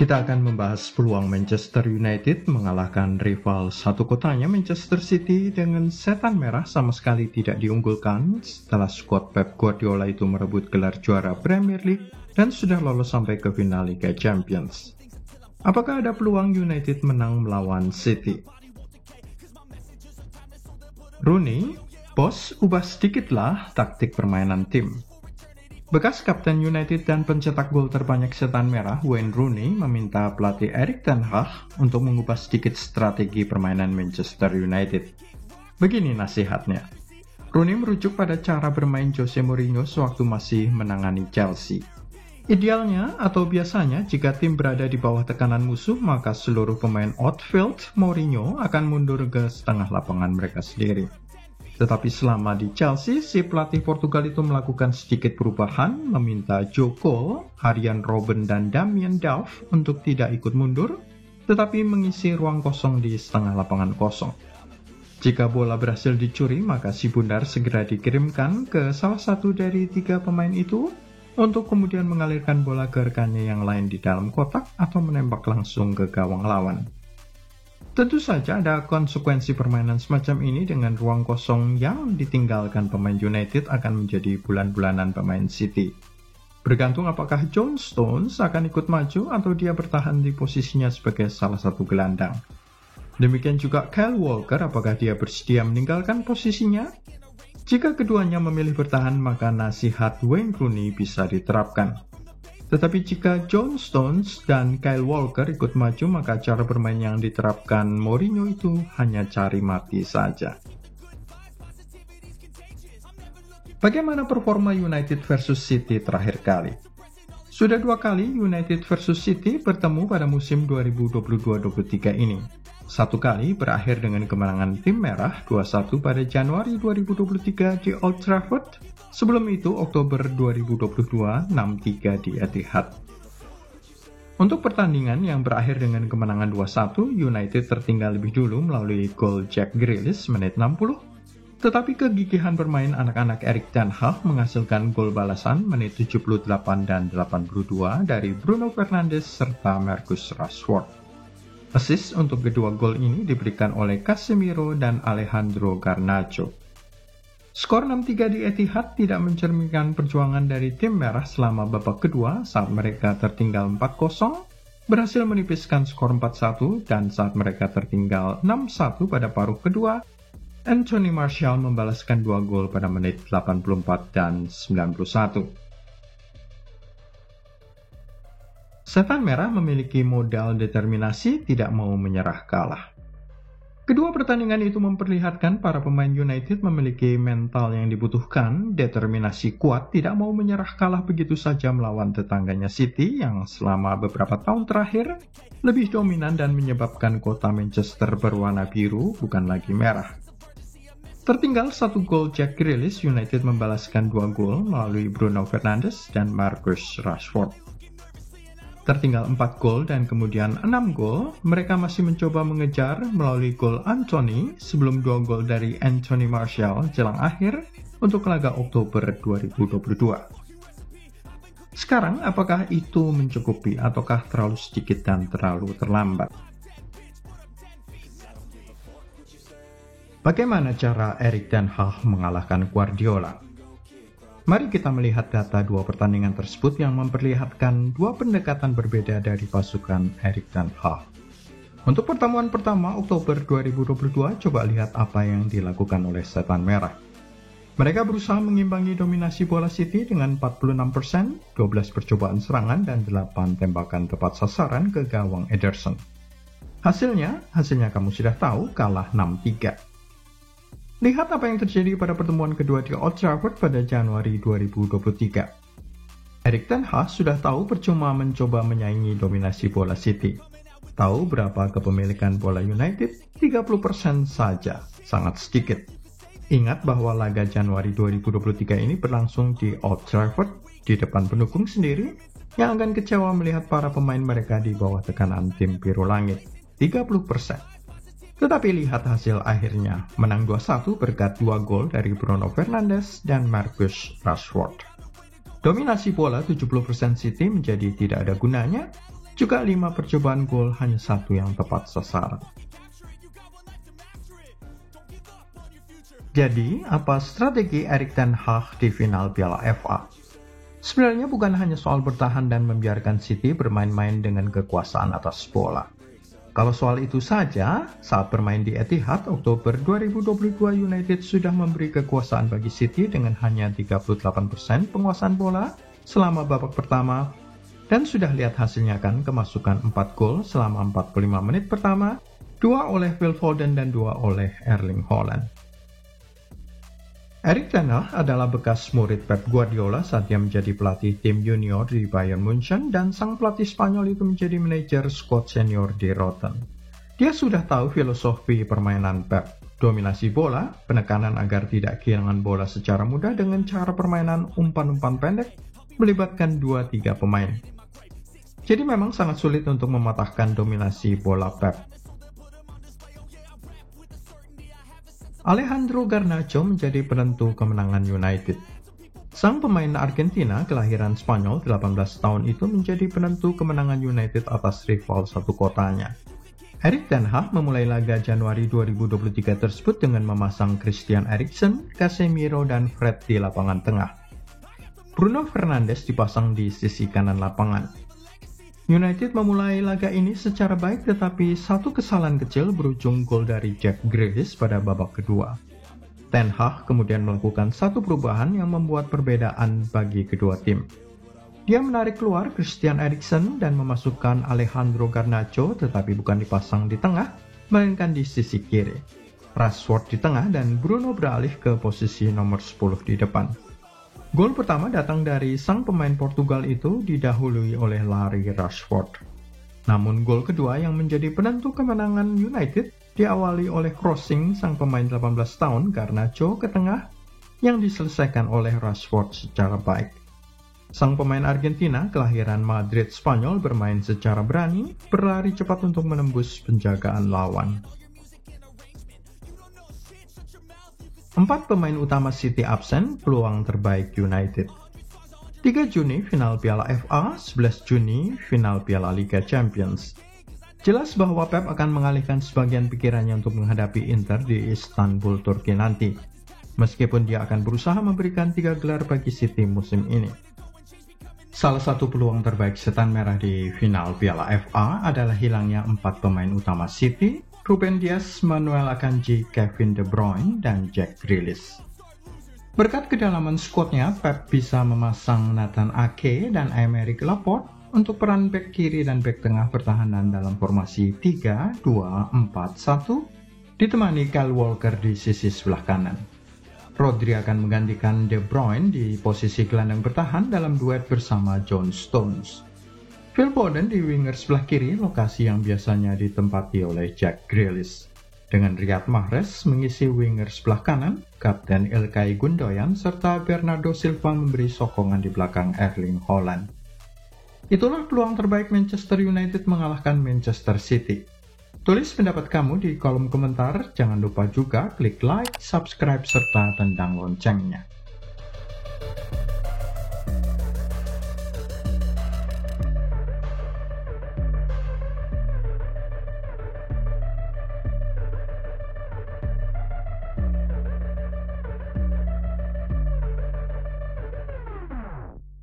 Kita akan membahas peluang Manchester United mengalahkan rival satu kotanya Manchester City dengan setan merah sama sekali tidak diunggulkan setelah skuad Pep Guardiola itu merebut gelar juara Premier League dan sudah lolos sampai ke final Liga Champions. Apakah ada peluang United menang melawan City? Rooney, bos, ubah sedikitlah taktik permainan tim. Bekas Kapten United dan pencetak gol terbanyak setan merah Wayne Rooney meminta pelatih Erik ten Hag untuk mengubah sedikit strategi permainan Manchester United. Begini nasihatnya. Rooney merujuk pada cara bermain Jose Mourinho sewaktu masih menangani Chelsea. Idealnya atau biasanya jika tim berada di bawah tekanan musuh maka seluruh pemain outfield Mourinho akan mundur ke setengah lapangan mereka sendiri. Tetapi selama di Chelsea, si pelatih Portugal itu melakukan sedikit perubahan, meminta Joe Cole, Arjen Robben, dan Damien Duff untuk tidak ikut mundur, tetapi mengisi ruang kosong di setengah lapangan kosong. Jika bola berhasil dicuri, maka si bundar segera dikirimkan ke salah satu dari 3 pemain itu untuk kemudian mengalirkan bola ke rekannya yang lain di dalam kotak atau menembak langsung ke gawang lawan. Tentu saja ada konsekuensi permainan semacam ini dengan ruang kosong yang ditinggalkan pemain United akan menjadi bulan-bulanan pemain City. Bergantung apakah John Stones akan ikut maju atau dia bertahan di posisinya sebagai salah satu gelandang. Demikian juga Kyle Walker, apakah dia bersedia meninggalkan posisinya? Jika keduanya memilih bertahan, maka nasihat Wayne Rooney bisa diterapkan. Tetapi jika John Stones dan Kyle Walker ikut maju, maka cara bermain yang diterapkan Mourinho itu hanya cari mati saja. Bagaimana performa United versus City terakhir kali? Sudah 2 kali United versus City bertemu pada musim 2022-23 ini. 1 kali berakhir dengan kemenangan tim merah 2-1 pada Januari 2023 di Old Trafford. Sebelum itu, Oktober 2022, 6-3 di Etihad. Untuk pertandingan yang berakhir dengan kemenangan 2-1, United tertinggal lebih dulu melalui gol Jack Grealish menit 60. Tetapi kegigihan bermain anak-anak Erik ten Hag menghasilkan gol balasan menit 78 dan 82 dari Bruno Fernandes serta Marcus Rashford. Assist untuk kedua gol ini diberikan oleh Casemiro dan Alejandro Garnacho. Skor 6-3 di Etihad tidak mencerminkan perjuangan dari tim merah selama babak kedua saat mereka tertinggal 4-0, berhasil menipiskan skor 4-1 dan saat mereka tertinggal 6-1 pada paruh kedua, Anthony Martial membalaskan 2 gol pada menit 84 dan 91. Setan merah memiliki modal determinasi tidak mau menyerah kalah. Kedua pertandingan itu memperlihatkan para pemain United memiliki mental yang dibutuhkan, determinasi kuat, tidak mau menyerah kalah begitu saja melawan tetangganya City yang selama beberapa tahun terakhir lebih dominan dan menyebabkan kota Manchester berwarna biru bukan lagi merah. Tertinggal 1 gol Jack Grealish, United membalaskan 2 gol melalui Bruno Fernandes dan Marcus Rashford. Tertinggal 4 gol dan kemudian 6 gol, mereka masih mencoba mengejar melalui gol Anthony sebelum 2 gol dari Anthony Martial jelang akhir untuk laga Oktober 2022. Sekarang, apakah itu mencukupi ataukah terlalu sedikit dan terlalu terlambat? Bagaimana cara Erik ten Hag mengalahkan Guardiola? Mari kita melihat data 2 pertandingan tersebut yang memperlihatkan 2 pendekatan berbeda dari pasukan Erik ten Hag. Untuk pertemuan pertama Oktober 2022, coba lihat apa yang dilakukan oleh setan merah. Mereka berusaha mengimbangi dominasi bola City dengan 46%, 12 percobaan serangan, dan 8 tembakan tepat sasaran ke gawang Ederson. Hasilnya kamu sudah tahu, kalah 6-3. Lihat apa yang terjadi pada pertemuan kedua di Old Trafford pada Januari 2023. Erik ten Hag sudah tahu percuma mencoba menyaingi dominasi bola City. Tahu berapa kepemilikan bola United? 30% saja, sangat sedikit. Ingat bahwa laga Januari 2023 ini berlangsung di Old Trafford di depan pendukung sendiri yang akan kecewa melihat para pemain mereka di bawah tekanan tim biru langit. 30%. Tetapi lihat hasil akhirnya, menang 2-1 berkat 2 gol dari Bruno Fernandes dan Marcus Rashford. Dominasi bola 70% City menjadi tidak ada gunanya. Juga 5 percobaan gol, hanya 1 yang tepat sasaran. Jadi, apa strategi Erik ten Hag di final Piala FA? Sebenarnya bukan hanya soal bertahan dan membiarkan City bermain-main dengan kekuasaan atas bola. Kalau soal itu saja, saat bermain di Etihad Oktober 2022, United sudah memberi kekuasaan bagi City dengan hanya 38% penguasaan bola selama babak pertama, dan sudah lihat hasilnya kan, kemasukan 4 gol selama 45 menit pertama, 2 oleh Phil Foden dan 2 oleh Erling Haaland. Erik ten Hag adalah bekas murid Pep Guardiola saat dia menjadi pelatih tim junior di Bayern Munchen, dan sang pelatih Spanyol itu menjadi manajer skuad senior di Rotten. Dia sudah tahu filosofi permainan Pep, dominasi bola, penekanan agar tidak kehilangan bola secara mudah dengan cara permainan umpan-umpan pendek melibatkan 2-3 pemain. Jadi memang sangat sulit untuk mematahkan dominasi bola Pep. Alejandro Garnacho menjadi penentu kemenangan United. Sang pemain Argentina kelahiran Spanyol 18 tahun itu menjadi penentu kemenangan United atas rival satu kotanya. Erik ten Hag memulai laga Januari 2023 tersebut dengan memasang Christian Eriksen, Casemiro, dan Fred di lapangan tengah. Bruno Fernandes dipasang di sisi kanan lapangan. United memulai laga ini secara baik, tetapi satu kesalahan kecil berujung gol dari Jack Grealish pada babak kedua. Ten Hag kemudian melakukan satu perubahan yang membuat perbedaan bagi kedua tim. Dia menarik keluar Christian Eriksen dan memasukkan Alejandro Garnacho, tetapi bukan dipasang di tengah, melainkan di sisi kiri. Rashford di tengah dan Bruno beralih ke posisi nomor 10 di depan. Gol pertama datang dari sang pemain Portugal itu didahului oleh Larry Rashford. Namun gol kedua yang menjadi penentu kemenangan United diawali oleh crossing sang pemain 18 tahun Garnacho ke tengah yang diselesaikan oleh Rashford secara baik. Sang pemain Argentina kelahiran Madrid, Spanyol bermain secara berani, berlari cepat untuk menembus penjagaan lawan. 4 pemain utama City absen, peluang terbaik United. 3 Juni final Piala FA, 11 Juni final Piala Liga Champions. Jelas bahwa Pep akan mengalihkan sebagian pikirannya untuk menghadapi Inter di Istanbul, Turki nanti. Meskipun dia akan berusaha memberikan 3 gelar bagi City musim ini. Salah satu peluang terbaik setan merah di final Piala FA adalah hilangnya 4 pemain utama City, Ruben Dias, Manuel Akanji, Kevin De Bruyne, dan Jack Grealish. Berkat kedalaman skuadnya, Pep bisa memasang Nathan Ake dan Aymeric Laporte untuk peran bek kiri dan bek tengah pertahanan dalam formasi 3-2-4-1, ditemani Kyle Walker di sisi sebelah kanan. Rodri akan menggantikan De Bruyne di posisi gelandang bertahan dalam duet bersama John Stones. Phil Foden di winger sebelah kiri, lokasi yang biasanya ditempati oleh Jack Grealish. Dengan Riyad Mahrez mengisi winger sebelah kanan, Kapten Ilkay Gundogan serta Bernardo Silva memberi sokongan di belakang Erling Haaland. Itulah peluang terbaik Manchester United mengalahkan Manchester City. Tulis pendapat kamu di kolom komentar, jangan lupa juga klik like, subscribe, serta tendang loncengnya.